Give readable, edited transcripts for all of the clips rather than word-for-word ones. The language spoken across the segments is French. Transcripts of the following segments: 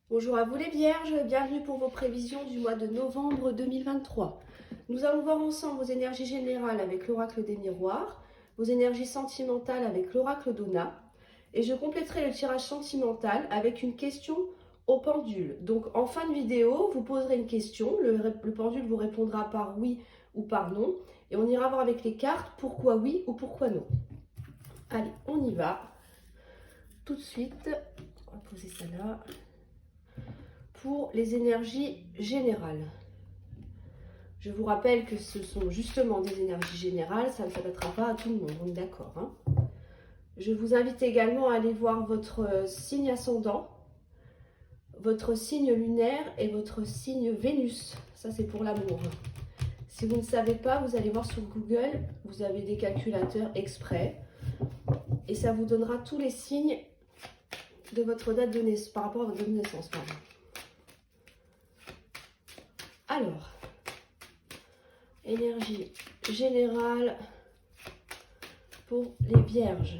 Bonjour à vous les Vierges, bienvenue pour vos prévisions du mois de novembre 2023. Nous allons voir ensemble vos énergies générales avec l'oracle des miroirs, vos énergies sentimentales avec l'oracle d'Ona, et je compléterai le tirage sentimental avec une question au pendule. Donc en fin de vidéo, vous poserez une question, le pendule vous répondra par oui ou par non, et on ira voir avec les cartes pourquoi oui ou pourquoi non. Allez, on y va. Tout de suite, on va poser ça là. Pour les énergies générales. Je vous rappelle que ce sont justement des énergies générales, ça ne s'adaptera pas à tout le monde, on est d'accord. Hein. Je vous invite également à aller voir votre signe ascendant, votre signe lunaire et votre signe Vénus. Ça, c'est pour l'amour. Si vous ne savez pas, vous allez voir sur Google, vous avez des calculateurs exprès et ça vous donnera tous les signes de votre date de naissance, par rapport à votre date de naissance. Pardon. Alors, énergie générale pour les vierges.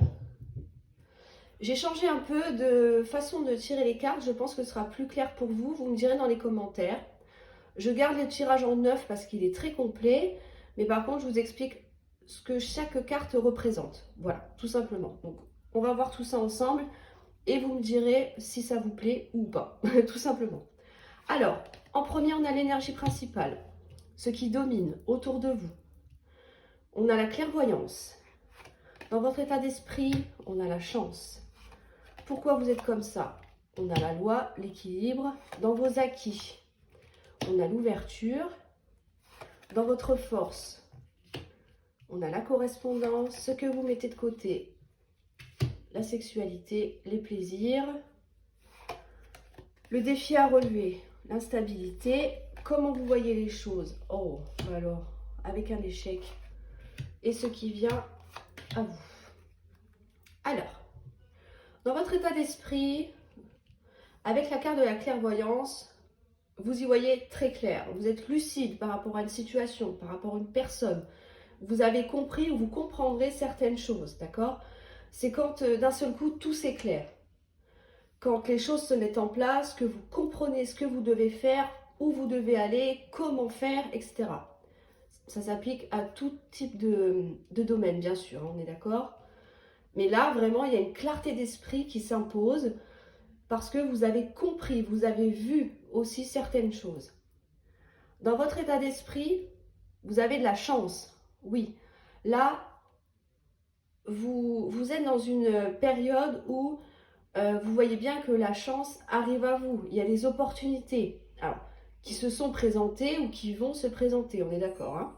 J'ai changé un peu de façon de tirer les cartes, je pense que ce sera plus clair pour vous, vous me direz dans les commentaires. Je garde le tirage en 9 parce qu'il est très complet, mais par contre je vous explique ce que chaque carte représente. Voilà, tout simplement. Donc on va voir tout ça ensemble et vous me direz si ça vous plaît ou pas, tout simplement. Alors, en premier on a l'énergie principale, ce qui domine autour de vous. On a la clairvoyance. Dans votre état d'esprit, on a la chance. Pourquoi vous êtes comme ça? On a la loi, l'équilibre. Dans vos acquis, on a l'ouverture. Dans votre force, on a la correspondance, ce que vous mettez de côté, la sexualité, les plaisirs. Le défi à relever, l'instabilité. Comment vous voyez les choses? Oh, alors, avec un échec. Et ce qui vient à vous. Alors, dans votre état d'esprit, avec la carte de la clairvoyance, vous y voyez très clair. Vous êtes lucide par rapport à une situation, par rapport à une personne. Vous avez compris ou vous comprendrez certaines choses, d'accord? C'est quand d'un seul coup tout s'éclaire. Quand les choses se mettent en place, que vous comprenez ce que vous devez faire, où vous devez aller, comment faire, etc. Ça s'applique à tout type de domaine, bien sûr, on est d'accord? Mais là, vraiment, il y a une clarté d'esprit qui s'impose parce que vous avez compris, vous avez vu aussi certaines choses. Dans votre état d'esprit, vous avez de la chance, oui. Là, vous êtes dans une période où vous voyez bien que la chance arrive à vous. Il y a des opportunités alors, qui se sont présentées ou qui vont se présenter, on est d'accord. Hein,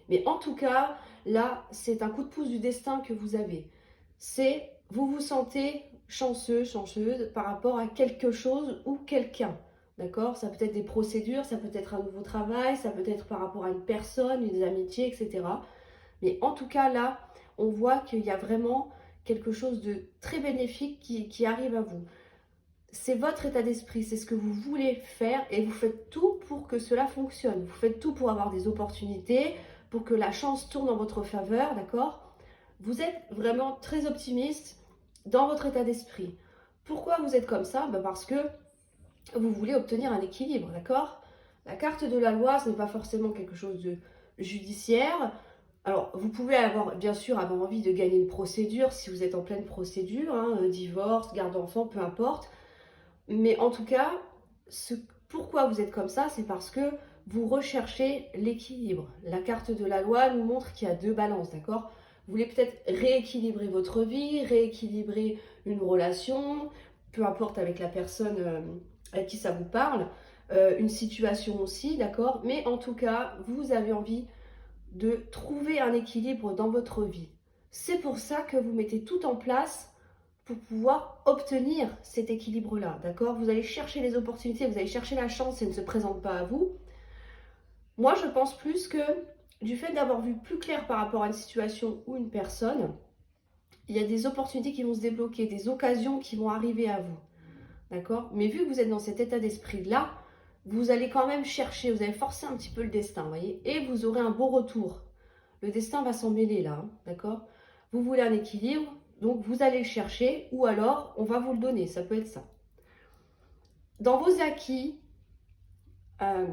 mais en tout cas, là, c'est un coup de pouce du destin que vous avez. C'est, vous vous sentez chanceux, chanceuse par rapport à quelque chose ou quelqu'un. D'accord? Ça peut être des procédures, ça peut être un nouveau travail, ça peut être par rapport à une personne, des amitiés, etc. Mais en tout cas, là, on voit qu'il y a vraiment quelque chose de très bénéfique qui arrive à vous. C'est votre état d'esprit, c'est ce que vous voulez faire et vous faites tout pour que cela fonctionne. Vous faites tout pour avoir des opportunités, pour que la chance tourne en votre faveur, d'accord? Vous êtes vraiment très optimiste dans votre état d'esprit. Pourquoi vous êtes comme ça? Parce que vous voulez obtenir un équilibre, d'accord? La carte de la loi, ce n'est pas forcément quelque chose de judiciaire. Alors, vous pouvez avoir, bien sûr, avoir envie de gagner une procédure si vous êtes en pleine procédure, hein, divorce, garde d'enfant, peu importe. Mais en tout cas, pourquoi vous êtes comme ça, c'est parce que vous recherchez l'équilibre. La carte de la loi nous montre qu'il y a deux balances, d'accord? Vous voulez peut-être rééquilibrer votre vie, rééquilibrer une relation, peu importe avec la personne avec qui ça vous parle, une situation aussi, d'accord? Mais en tout cas, vous avez envie de trouver un équilibre dans votre vie. C'est pour ça que vous mettez tout en place pour pouvoir obtenir cet équilibre-là, d'accord? Vous allez chercher les opportunités, vous allez chercher la chance, elle ne se présente pas à vous. Moi, je pense plus que du fait d'avoir vu plus clair par rapport à une situation ou une personne, il y a des opportunités qui vont se débloquer, des occasions qui vont arriver à vous, d'accord? Mais vu que vous êtes dans cet état d'esprit-là, vous allez quand même chercher, vous allez forcer un petit peu le destin, vous voyez? Et vous aurez un beau retour. Le destin va s'en mêler là, hein, d'accord? Vous voulez un équilibre, donc, vous allez le chercher ou alors on va vous le donner. Ça peut être ça. Dans vos acquis, euh,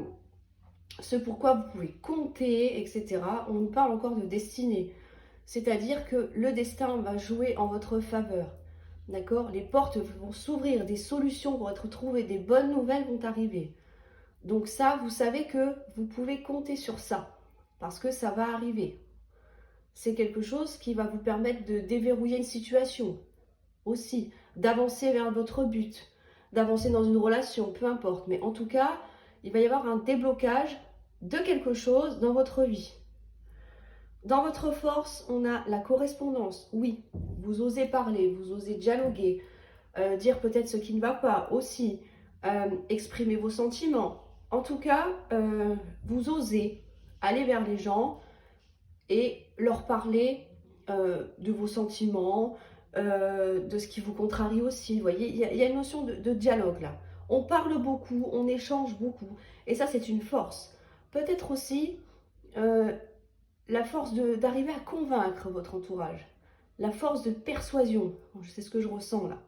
ce pourquoi vous pouvez compter, etc., on nous parle encore de destinée. C'est-à-dire que le destin va jouer en votre faveur. D'accord? Les portes vont s'ouvrir, des solutions vont être trouvées, des bonnes nouvelles vont arriver. Donc ça, vous savez que vous pouvez compter sur ça, parce que ça va arriver. C'est quelque chose qui va vous permettre de déverrouiller une situation aussi, d'avancer vers votre but, d'avancer dans une relation, peu importe. Mais en tout cas, il va y avoir un déblocage de quelque chose dans votre vie. Dans votre force, on a la correspondance. Oui, vous osez parler, vous osez dialoguer, dire peut-être ce qui ne va pas aussi, exprimer vos sentiments. En tout cas, vous osez aller vers les gens et leur parler de vos sentiments, de ce qui vous contrarie aussi. Vous voyez, il y a une notion de dialogue là. On parle beaucoup, on échange beaucoup. Et ça, c'est une force. Peut-être aussi la force d'arriver à convaincre votre entourage. La force de persuasion. C'est ce que je ressens là.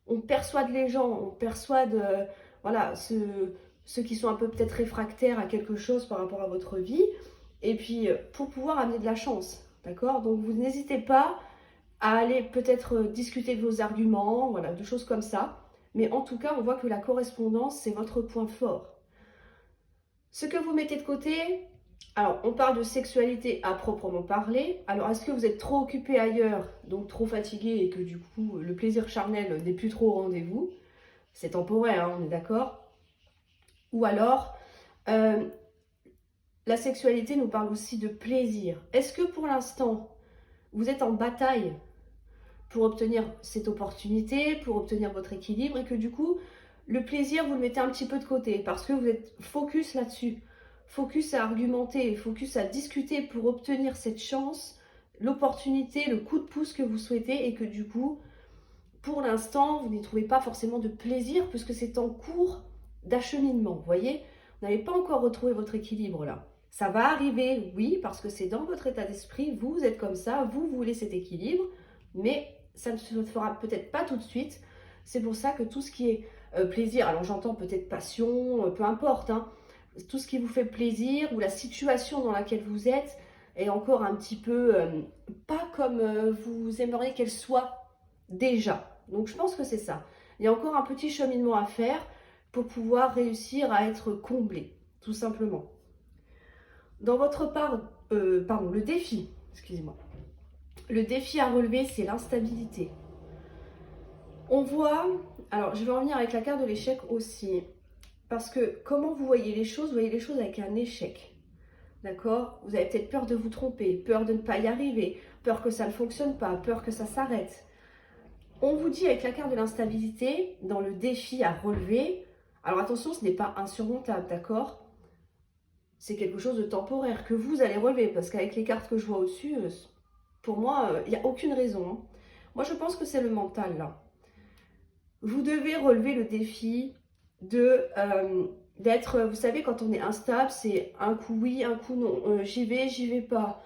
On persuade les gens, on persuade voilà, ceux qui sont un peu peut-être réfractaires à quelque chose par rapport à votre vie. Et puis, pour pouvoir amener de la chance. D'accord? Donc, vous n'hésitez pas à aller peut-être discuter de vos arguments, voilà, de choses comme ça. Mais en tout cas, on voit que la correspondance, c'est votre point fort. Ce que vous mettez de côté, alors on parle de sexualité à proprement parler. Alors est-ce que vous êtes trop occupé ailleurs, donc trop fatigué et que du coup le plaisir charnel n'est plus trop au rendez-vous? C'est temporaire, hein, on est d'accord? Ou alors, la sexualité nous parle aussi de plaisir. Est-ce que pour l'instant, vous êtes en bataille pour obtenir cette opportunité, pour obtenir votre équilibre et que du coup, le plaisir, vous le mettez un petit peu de côté parce que vous êtes focus là-dessus. Focus à argumenter, focus à discuter pour obtenir cette chance, l'opportunité, le coup de pouce que vous souhaitez et que du coup, pour l'instant, vous n'y trouvez pas forcément de plaisir puisque c'est en cours d'acheminement. Vous voyez, vous n'avez pas encore retrouvé votre équilibre là. Ça va arriver, oui, parce que c'est dans votre état d'esprit, vous êtes comme ça, vous voulez cet équilibre, mais ça ne se fera peut-être pas tout de suite. C'est pour ça que tout ce qui est plaisir, alors j'entends peut-être passion, peu importe, hein, tout ce qui vous fait plaisir ou la situation dans laquelle vous êtes est encore un petit peu pas comme vous aimeriez qu'elle soit déjà. Donc je pense que c'est ça. Il y a encore un petit cheminement à faire pour pouvoir réussir à être comblé, tout simplement. Dans votre part, pardon, le défi, excusez-moi. Le défi à relever, c'est l'instabilité. On voit, alors je vais en venir avec la carte de l'échec aussi, parce que comment vous voyez les choses? Vous voyez les choses avec un échec, d'accord? Vous avez peut-être peur de vous tromper, peur de ne pas y arriver, peur que ça ne fonctionne pas, peur que ça s'arrête. On vous dit avec la carte de l'instabilité, dans le défi à relever, alors attention, ce n'est pas insurmontable, d'accord? C'est quelque chose de temporaire que vous allez relever, parce qu'avec les cartes que je vois au-dessus, pour moi, il n'y a aucune raison, hein. Moi, je pense que c'est le mental, là. Vous devez relever le défi d'être, vous savez, quand on est instable, c'est un coup oui, un coup non. J'y vais pas.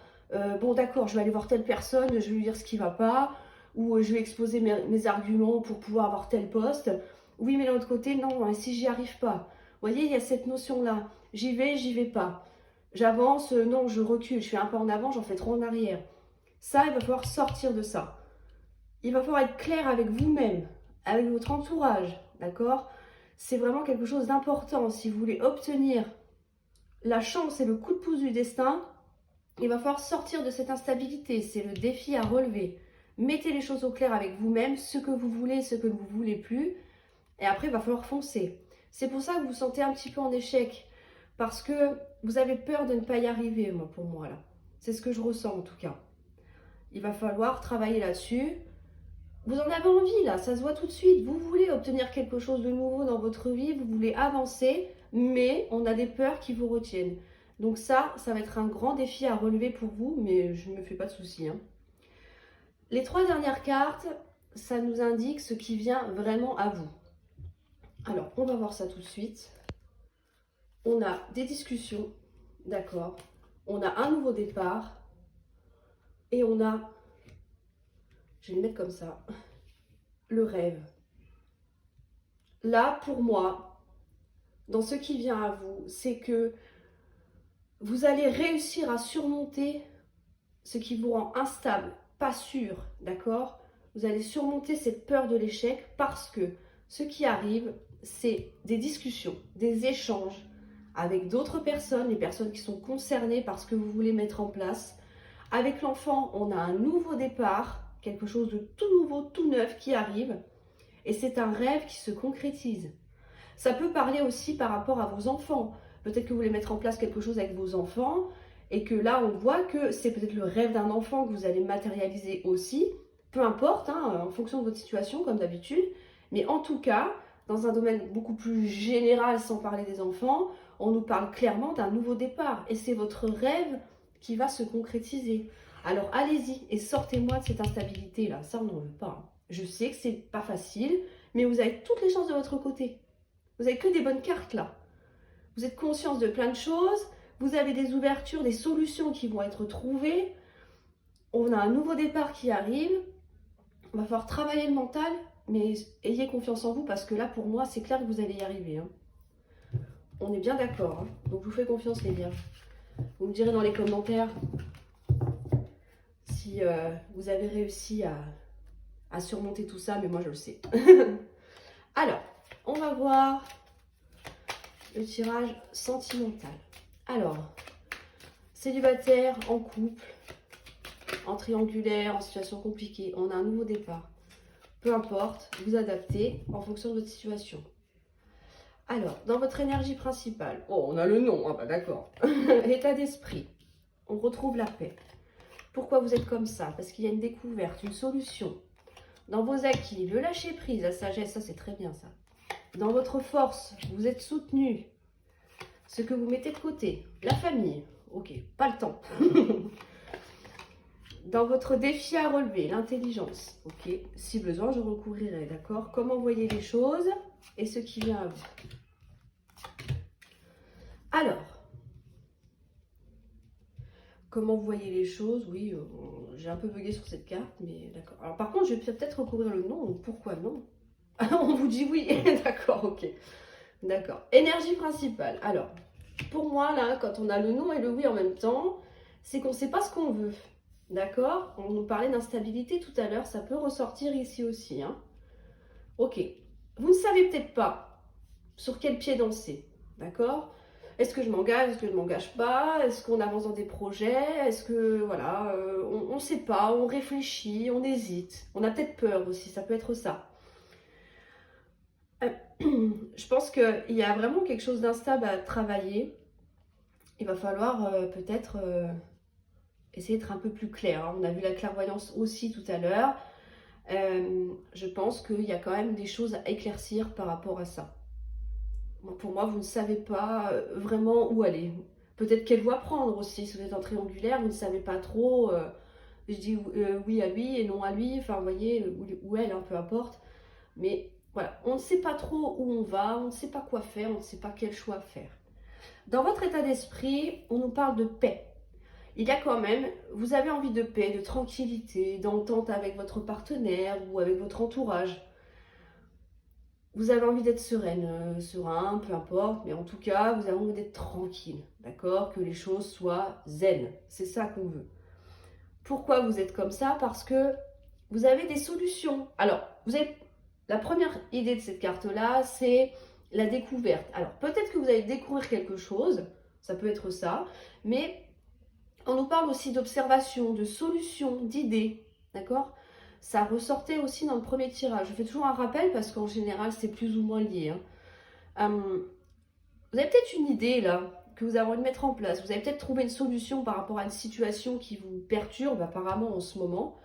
Bon, d'accord, je vais aller voir telle personne, je vais lui dire ce qui va pas, ou je vais exposer mes arguments pour pouvoir avoir tel poste. Oui, mais de l'autre côté, non, et si j'y arrive pas. Vous voyez, il y a cette notion-là. J'y vais pas. J'avance, non, je recule, je fais un pas en avant, j'en fais trop en arrière. Ça, il va falloir sortir de ça. Il va falloir être clair avec vous-même, avec votre entourage, d'accord? C'est vraiment quelque chose d'important. Si vous voulez obtenir la chance et le coup de pouce du destin, il va falloir sortir de cette instabilité. C'est le défi à relever. Mettez les choses au clair avec vous-même, ce que vous voulez, ce que vous ne voulez plus. Et après, il va falloir foncer. C'est pour ça que vous vous sentez un petit peu en échec. Parce que vous avez peur de ne pas y arriver, pour moi, là. C'est ce que je ressens, en tout cas. Il va falloir travailler là-dessus. Vous en avez envie là, ça se voit tout de suite. Vous voulez obtenir quelque chose de nouveau dans votre vie, vous voulez avancer, mais on a des peurs qui vous retiennent. Donc ça va être un grand défi à relever pour vous, mais je ne me fais pas de soucis, hein. Les 3 dernières cartes, ça nous indique ce qui vient vraiment à vous. Alors, on va voir ça tout de suite. On a des discussions, d'accord. On a un nouveau départ. Et on a, je vais le mettre comme ça, le rêve. là, pour moi, dans ce qui vient à vous, c'est que vous allez réussir à surmonter ce qui vous rend instable, pas sûr, d'accord? Vous allez surmonter cette peur de l'échec parce que ce qui arrive, c'est des discussions, des échanges avec d'autres personnes, les personnes qui sont concernées par ce que vous voulez mettre en place. Avec l'enfant, on a un nouveau départ, quelque chose de tout nouveau, tout neuf qui arrive, et c'est un rêve qui se concrétise. Ça peut parler aussi par rapport à vos enfants. Peut-être que vous voulez mettre en place quelque chose avec vos enfants, et que là, on voit que c'est peut-être le rêve d'un enfant que vous allez matérialiser aussi. Peu importe, hein, en fonction de votre situation, comme d'habitude. Mais en tout cas, dans un domaine beaucoup plus général, sans parler des enfants, on nous parle clairement d'un nouveau départ. Et c'est votre rêve qui va se concrétiser. Alors allez-y et sortez-moi de cette instabilité-là. Ça, on n'en veut pas. Je sais que c'est pas facile, mais vous avez toutes les chances de votre côté. Vous n'avez que des bonnes cartes là. Vous êtes conscience de plein de choses. Vous avez des ouvertures, des solutions qui vont être trouvées. On a un nouveau départ qui arrive. Il va falloir travailler le mental, mais ayez confiance en vous parce que là, pour moi, c'est clair que vous allez y arriver. Hein. On est bien d'accord. Hein. Donc, je vous fais confiance, les vierges. Vous me direz dans les commentaires si vous avez réussi à surmonter tout ça, mais moi, je le sais. Alors, on va voir le tirage sentimental. Alors, célibataire, en couple, en triangulaire, en situation compliquée, on a un nouveau départ. Peu importe, vous adaptez en fonction de votre situation. Alors, dans votre énergie principale, oh, on a le nom, ah bah d'accord. L'état d'esprit, on retrouve la paix. Pourquoi vous êtes comme ça? Parce qu'il y a une découverte, une solution. Dans vos acquis, le lâcher prise, la sagesse, ça c'est très bien ça. Dans votre force, vous êtes soutenu. Ce que vous mettez de côté, la famille, ok, pas le temps. Dans votre défi à relever, l'intelligence, ok, si besoin, je recouvrirai, d'accord? Comment voyez les choses et ce qui vient à vous. Alors, comment vous voyez les choses? Oui, j'ai un peu bugué sur cette carte, mais d'accord. Alors par contre, je vais peut-être recouvrir le nom, donc pourquoi non? On vous dit oui, d'accord, ok. D'accord. Énergie principale. Alors, pour moi, là, quand on a le non et le oui en même temps, c'est qu'on ne sait pas ce qu'on veut. D'accord? On nous parlait d'instabilité tout à l'heure, ça peut ressortir ici aussi. Hein. Ok. Vous ne savez peut-être pas sur quel pied danser. D'accord? Est-ce que je m'engage? Est-ce que je ne m'engage pas? Est-ce qu'on avance dans des projets? Est-ce que, voilà, on ne sait pas, on réfléchit, on hésite. On a peut-être peur aussi, ça peut être ça. Je pense qu'il y a vraiment quelque chose d'instable à travailler. Il va falloir peut-être essayer d'être un peu plus clair. Hein. On a vu la clairvoyance aussi tout à l'heure. Je pense qu'il y a quand même des choses à éclaircir par rapport à ça. Pour moi, vous ne savez pas vraiment où aller. Peut-être quelle voie prendre aussi. Si vous êtes en triangulaire, vous ne savez pas trop. Je dis oui à lui et non à lui. Enfin, vous voyez, ou elle, hein, peu importe. Mais voilà, on ne sait pas trop où on va, on ne sait pas quoi faire, on ne sait pas quel choix faire. Dans votre état d'esprit, on nous parle de paix. Il y a quand même, vous avez envie de paix, de tranquillité, d'entente avec votre partenaire ou avec votre entourage. Vous avez envie d'être sereine, serein, peu importe, mais en tout cas, vous avez envie d'être tranquille, d'accord? Que les choses soient zen, c'est ça qu'on veut. Pourquoi vous êtes comme ça? Parce que vous avez des solutions. Alors, vous avez la première idée de cette carte-là, c'est la découverte. Alors, peut-être que vous allez découvrir quelque chose, ça peut être ça, mais on nous parle aussi d'observation, de solutions, d'idées, d'accord? Ça ressortait aussi dans le premier tirage. Je fais toujours un rappel parce qu'en général, c'est plus ou moins lié. Hein. Vous avez peut-être une idée là que vous avez envie de mettre en place. Vous avez peut-être trouvé une solution par rapport à une situation qui vous perturbe apparemment en ce moment.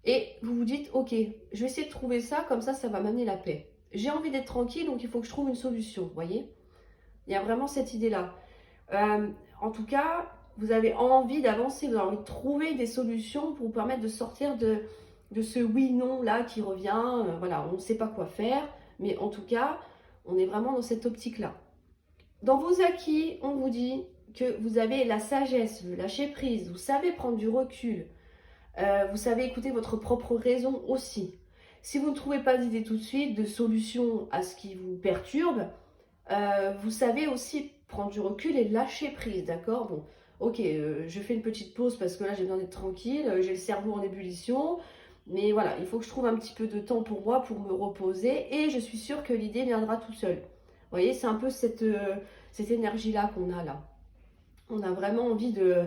Et vous vous dites, ok, je vais essayer de trouver ça, comme ça va m'amener la paix. J'ai envie d'être tranquille, donc il faut que je trouve une solution, vous voyez? Il y a vraiment cette idée-là. En tout cas, vous avez envie d'avancer, vous avez envie de trouver des solutions pour vous permettre de sortir de ce oui-non-là qui revient. Voilà, on ne sait pas quoi faire, mais en tout cas, on est vraiment dans cette optique-là. Dans vos acquis, on vous dit que vous avez la sagesse, le lâcher prise, vous savez prendre du recul, vous savez écouter votre propre raison aussi. Si vous ne trouvez pas d'idée tout de suite, de solution à ce qui vous perturbe, vous savez aussi prendre du recul et lâcher prise, d'accord? Bon, ok, je fais une petite pause parce que là j'ai besoin d'être tranquille, j'ai le cerveau en ébullition, mais voilà, il faut que je trouve un petit peu de temps pour moi, pour me reposer, et je suis sûre que l'idée viendra toute seule. Vous voyez, c'est un peu cette énergie-là qu'on a là. On a vraiment envie de...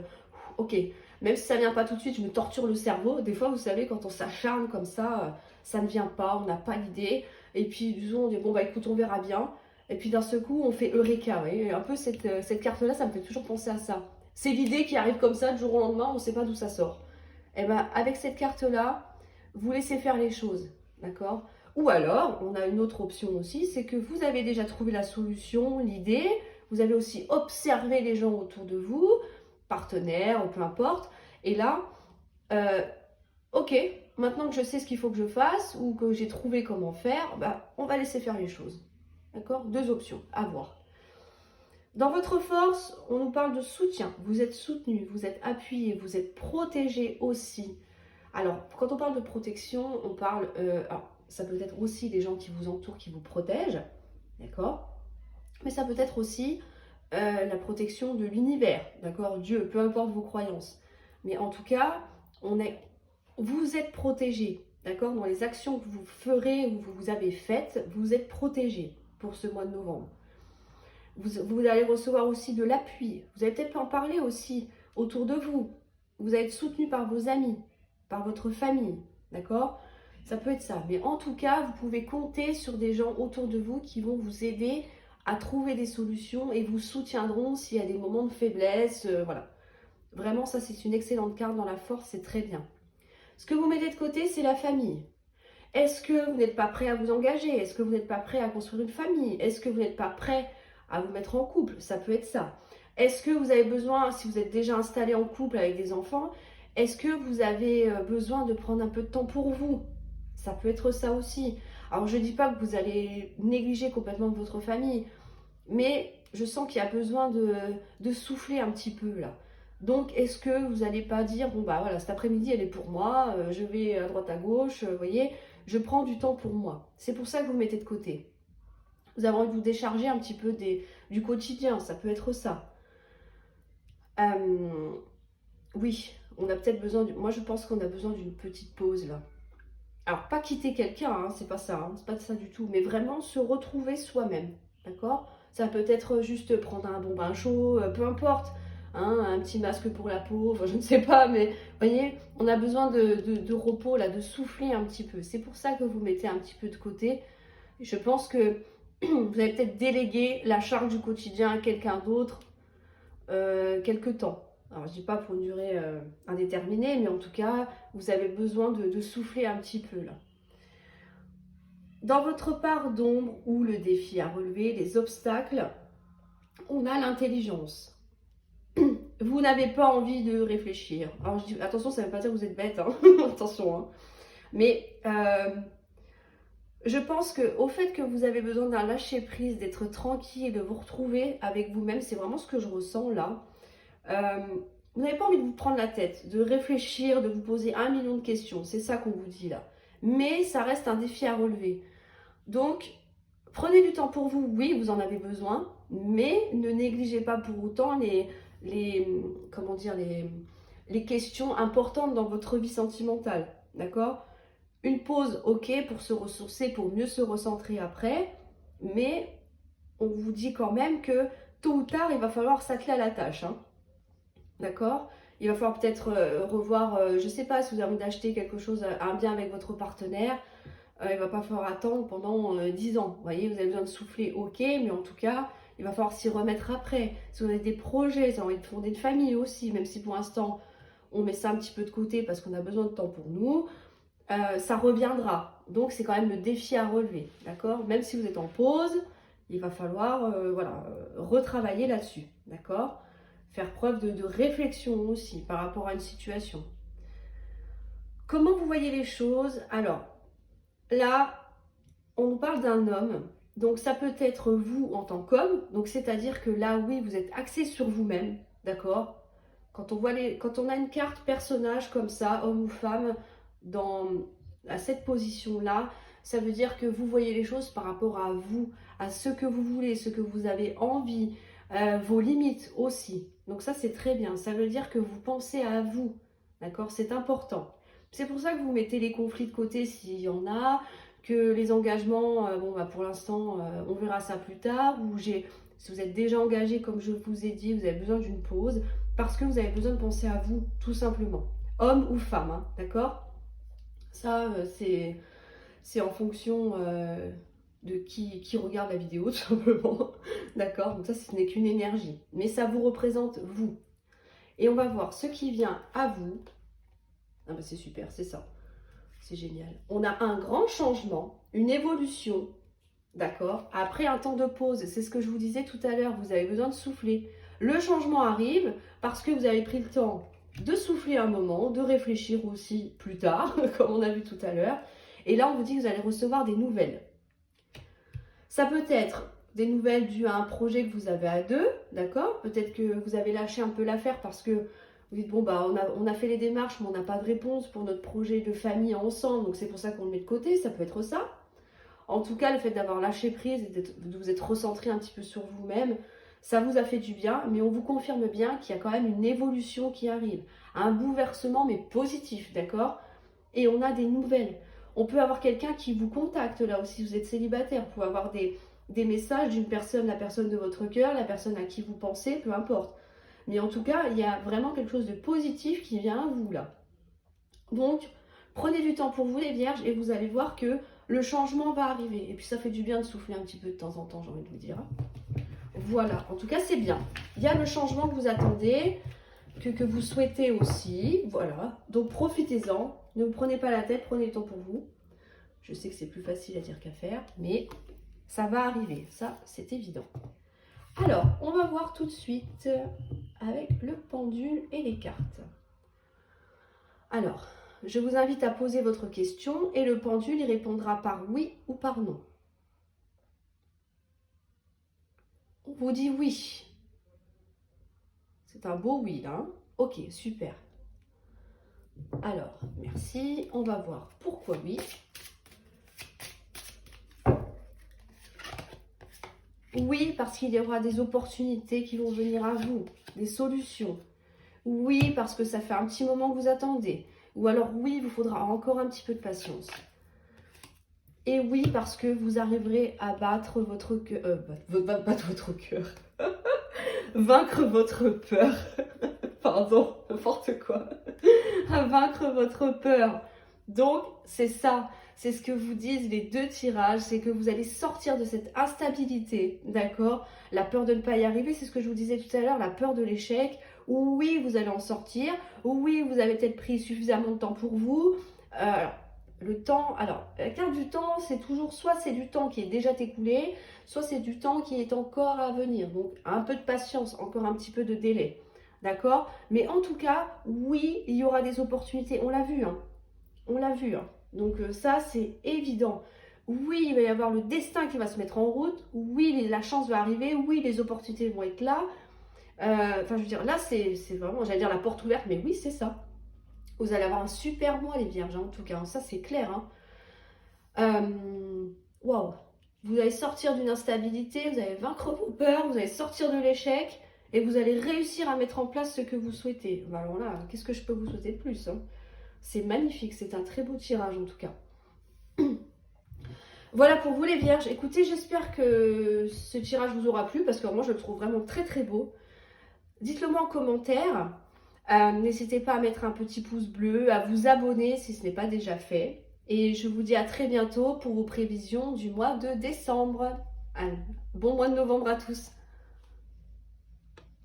Ok, même si ça vient pas tout de suite, je me torture le cerveau. Des fois, vous savez, quand on s'acharne comme ça ne vient pas, on n'a pas l'idée. Et puis, disons, on dit, bon, bah écoute, on verra bien. Et puis, d'un seul coup, on fait Eureka. Vous voyez, un peu cette carte-là, ça me fait toujours penser à ça. C'est l'idée qui arrive comme ça, du jour au lendemain, on ne sait pas d'où ça sort. Et ben, avec cette carte-là, vous laissez faire les choses, d'accord? Ou alors, on a une autre option aussi, c'est que vous avez déjà trouvé la solution, l'idée, vous avez aussi observé les gens autour de vous, partenaires ou peu importe, et là, euh, ok, maintenant que je sais ce qu'il faut que je fasse ou que j'ai trouvé comment faire, bah, on va laisser faire les choses, d'accord? Deux options à voir. Dans votre force, on nous parle de soutien, vous êtes soutenu, vous êtes appuyé, vous êtes protégé aussi. Alors, quand on parle de protection, on parle... alors, ça peut être aussi des gens qui vous entourent, qui vous protègent, d'accord? Mais ça peut être aussi la protection de l'univers, d'accord? Dieu, peu importe vos croyances. Mais en tout cas, vous êtes protégé, d'accord? Dans les actions que vous ferez ou vous avez faites, vous êtes protégé pour ce mois de novembre. Vous allez recevoir aussi de l'appui. Vous allez peut-être en parler aussi autour de vous. Vous allez être soutenu par vos amis, par votre famille, d'accord? Ça peut être ça. Mais en tout cas, vous pouvez compter sur des gens autour de vous qui vont vous aider à trouver des solutions et vous soutiendront s'il y a des moments de faiblesse. Voilà. Vraiment, ça, c'est une excellente carte dans la force, c'est très bien. Ce que vous mettez de côté, c'est la famille. Est-ce que vous n'êtes pas prêt à vous engager? Est-ce que vous n'êtes pas prêt à construire une famille? Est-ce que vous n'êtes pas prêt à vous mettre en couple? Ça peut être ça. Est-ce que vous avez besoin, si vous êtes déjà installé en couple avec des enfants, est-ce que vous avez besoin de prendre un peu de temps pour vous? Ça peut être ça aussi. Alors je ne dis pas que vous allez négliger complètement votre famille, mais je sens qu'il y a besoin de souffler un petit peu là. Donc est-ce que vous n'allez pas dire, bon bah voilà, cet après-midi elle est pour moi, je vais à droite à gauche, vous voyez, je prends du temps pour moi. C'est pour ça que vous mettez de côté. Vous avez envie de vous décharger un petit peu du quotidien, ça peut être ça. Oui, on a peut-être besoin, moi je pense qu'on a besoin d'une petite pause là. Alors pas quitter quelqu'un, hein, c'est pas ça, c'est pas ça du tout, mais vraiment se retrouver soi-même, d'accord? Ça peut être juste prendre un bon bain chaud, peu importe, hein, un petit masque pour la peau, enfin je ne sais pas, mais vous voyez, on a besoin de repos là, de souffler un petit peu. C'est pour ça que vous mettez un petit peu de côté. Je pense que vous allez peut-être déléguer la charge du quotidien à quelqu'un d'autre quelque temps. Alors, je dis pas pour une durée indéterminée, mais en tout cas, vous avez besoin de souffler un petit peu là. Dans votre part d'ombre ou le défi à relever, les obstacles, on a l'intelligence. Vous n'avez pas envie de réfléchir. Alors, je dis, attention, ça ne veut pas dire que vous êtes bête, hein. Attention. Hein. Mais je pense qu'au fait que vous avez besoin d'un lâcher-prise, d'être tranquille, de vous retrouver avec vous-même, c'est vraiment ce que je ressens là. Vous n'avez pas envie de vous prendre la tête, de réfléchir, de vous poser 1 million de questions. C'est ça qu'on vous dit là. Mais ça reste un défi à relever. Donc, prenez du temps pour vous. Oui, vous en avez besoin. Mais ne négligez pas pour autant comment dire, les questions importantes dans votre vie sentimentale. D'accord? Une pause, ok, pour se ressourcer, pour mieux se recentrer après. Mais on vous dit quand même que tôt ou tard, il va falloir s'atteler à la tâche. Hein. D'accord? Il va falloir peut-être revoir, je ne sais pas, si vous avez envie d'acheter quelque chose, un bien avec votre partenaire, il ne va pas falloir attendre pendant 10 ans. Vous voyez, vous avez besoin de souffler, ok, mais en tout cas, il va falloir s'y remettre après. Si vous avez des projets, si vous avez envie de fonder une famille aussi, même si pour l'instant, on met ça un petit peu de côté parce qu'on a besoin de temps pour nous, ça reviendra. Donc, c'est quand même le défi à relever, d'accord? Même si vous êtes en pause, il va falloir voilà, retravailler là-dessus, d'accord? Faire preuve de réflexion aussi par rapport à une situation. Comment vous voyez les choses? Alors, là, on nous parle d'un homme. Donc, ça peut être vous en tant qu'homme. Donc, c'est-à-dire que là, oui, vous êtes axé sur vous-même. D'accord? Quand on a une carte personnage comme ça, homme ou femme, dans à cette position-là, ça veut dire que vous voyez les choses par rapport à vous, à ce que vous voulez, ce que vous avez envie, vos limites aussi. Donc ça, c'est très bien. Ça veut dire que vous pensez à vous, d'accord? C'est important. C'est pour ça que vous mettez les conflits de côté s'il y en a, que les engagements, bon, bah, pour l'instant, on verra ça plus tard, ou si vous êtes déjà engagé, comme je vous ai dit, vous avez besoin d'une pause, parce que vous avez besoin de penser à vous, tout simplement. Homme ou femme, hein, d'accord? Ça, c'est en fonction de qui regarde la vidéo, tout simplement. D'accord? Donc ça, ce n'est qu'une énergie. Mais ça vous représente vous. Et on va voir ce qui vient à vous. Ah bah c'est super, c'est ça. C'est génial. On a un grand changement, une évolution. D'accord? Après un temps de pause, c'est ce que je vous disais tout à l'heure, vous avez besoin de souffler. Le changement arrive parce que vous avez pris le temps de souffler un moment, de réfléchir aussi plus tard, comme on a vu tout à l'heure. Et là, on vous dit que vous allez recevoir des nouvelles. Ça peut être des nouvelles dues à un projet que vous avez à deux, d'accord? Peut-être que vous avez lâché un peu l'affaire parce que vous dites, bon, bah, on a fait les démarches, mais on n'a pas de réponse pour notre projet de famille ensemble, donc c'est pour ça qu'on le met de côté, ça peut être ça. En tout cas, le fait d'avoir lâché prise et de vous être recentré un petit peu sur vous-même, ça vous a fait du bien, mais on vous confirme bien qu'il y a quand même une évolution qui arrive, un bouleversement, mais positif, d'accord? Et on a des nouvelles. On peut avoir quelqu'un qui vous contacte là aussi, vous êtes célibataire, vous pouvez avoir des messages d'une personne, la personne de votre cœur, la personne à qui vous pensez, peu importe. Mais en tout cas, il y a vraiment quelque chose de positif qui vient à vous là. Donc, prenez du temps pour vous les vierges et vous allez voir que le changement va arriver. Et puis ça fait du bien de souffler un petit peu de temps en temps, j'ai envie de vous dire. Voilà, en tout cas c'est bien. Il y a le changement que vous attendez, que vous souhaitez aussi. Voilà, donc profitez-en. Ne vous prenez pas la tête, prenez le temps pour vous. Je sais que c'est plus facile à dire qu'à faire, mais ça va arriver, ça c'est évident. Alors, on va voir tout de suite avec le pendule et les cartes. Alors, je vous invite à poser votre question et le pendule y répondra par oui ou par non. On vous dit oui. C'est un beau oui, là. Ok, super. Alors, merci. On va voir pourquoi oui. Oui, parce qu'il y aura des opportunités qui vont venir à vous, des solutions. Oui, parce que ça fait un petit moment que vous attendez. Ou alors oui, il vous faudra encore un petit peu de patience. Et oui, parce que vous arriverez à battre votre cœur. Battre votre cœur. Vaincre votre peur. Pardon, n'importe quoi. À vaincre votre peur. Donc, c'est ça. C'est ce que vous disent les deux tirages. C'est que vous allez sortir de cette instabilité. D'accord? La peur de ne pas y arriver, c'est ce que je vous disais tout à l'heure. La peur de l'échec. Oui, vous allez en sortir. Oui, vous avez peut-être pris suffisamment de temps pour vous. Le temps, alors, la carte du temps, c'est toujours, soit c'est du temps qui est déjà écoulé, soit c'est du temps qui est encore à venir. Donc, un peu de patience, encore un petit peu de délai. D'accord? Mais en tout cas, oui, il y aura des opportunités. On l'a vu, hein. On l'a vu, hein. Donc, ça, c'est évident. Oui, il va y avoir le destin qui va se mettre en route. Oui, la chance va arriver. Oui, les opportunités vont être là. Enfin, je veux dire, là, c'est vraiment, j'allais dire la porte ouverte, mais oui, c'est ça. Vous allez avoir un super mois, les vierges, hein, en tout cas. Hein, ça, c'est clair. Hein. Waouh. Vous allez sortir d'une instabilité, vous allez vaincre vos peurs, vous allez sortir de l'échec et vous allez réussir à mettre en place ce que vous souhaitez. Alors là, qu'est-ce que je peux vous souhaiter de plus, hein? C'est magnifique, c'est un très beau tirage, en tout cas. Voilà pour vous, les vierges. Écoutez, j'espère que ce tirage vous aura plu parce que moi, je le trouve vraiment très, très beau. Dites-le moi en commentaire. N'hésitez pas à mettre un petit pouce bleu, à vous abonner si ce n'est pas déjà fait. Et je vous dis à très bientôt pour vos prévisions du mois de décembre. Bon mois de novembre à tous.